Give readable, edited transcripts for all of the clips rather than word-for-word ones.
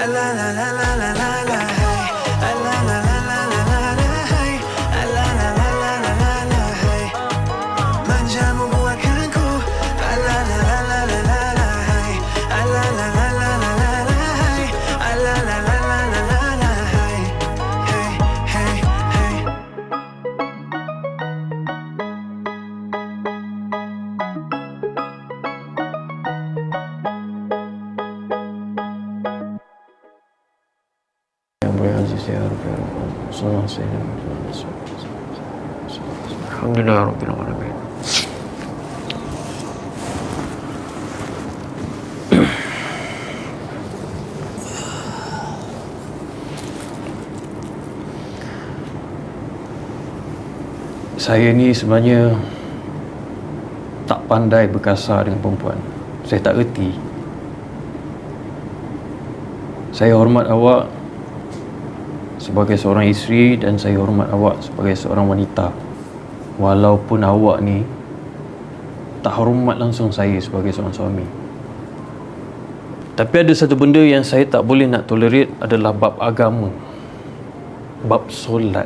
la la la la la la la, hey. La la la la la la la, hey. La la la la la la la, hey. Manjamu buatkanku, la la la la la la la, hey. La la la la la la la, hey. La la la la la la, hey. Hey, hey, hey. Alhamdulillah Rabbil Alamin. Saya ni sebenarnya tak pandai berkasar dengan perempuan. Saya tak reti. Saya hormat awak sebagai seorang isteri dan saya hormat awak sebagai seorang wanita. Walaupun awak ni tak hormat langsung saya sebagai seorang suami. Tapi ada satu benda yang saya tak boleh nak tolerate adalah bab agama. Bab solat.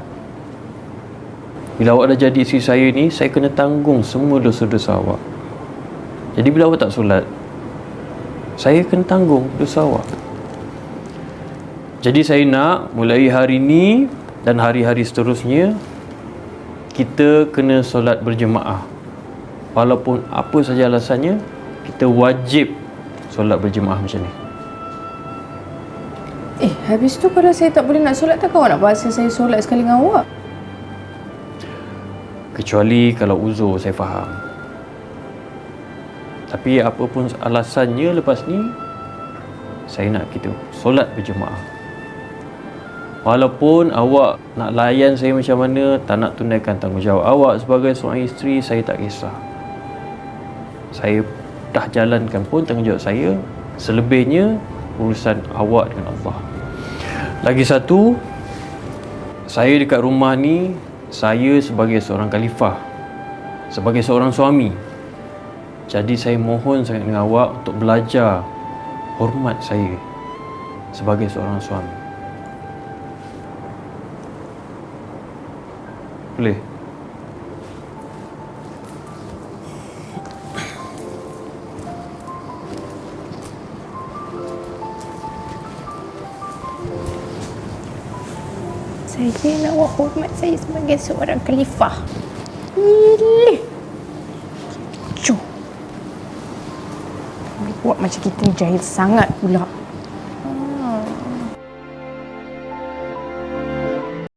Bila awak dah jadi isteri saya ni, saya kena tanggung semua dosa-dosa awak. Jadi bila awak tak solat, saya kena tanggung dosa awak. Jadi saya nak mulai hari ni dan hari-hari seterusnya, kita kena solat berjemaah. Walaupun apa saja alasannya, kita wajib solat berjemaah macam ni. Habis tu kalau saya tak boleh nak solat, takkan awak nak paksa saya solat sekali dengan awak? Kecuali kalau uzur, saya faham. Tapi apa pun alasannya lepas ni, saya nak kita solat berjemaah. Walaupun awak nak layan saya macam mana, tak nak tunaikan tanggungjawab awak sebagai seorang isteri, saya tak kisah. Saya dah jalankan pun tanggungjawab saya. Selebihnya, urusan awak dengan Allah. Lagi satu, saya dekat rumah ni, saya sebagai seorang khalifah, sebagai seorang suami. Jadi saya mohon sangat dengan awak untuk belajar hormat saya sebagai seorang suami. Boleh? Saya nak awak hormat saya sebagai seorang khalifah. Gila. Cuh. Buat macam kita ni jahil sangat pula.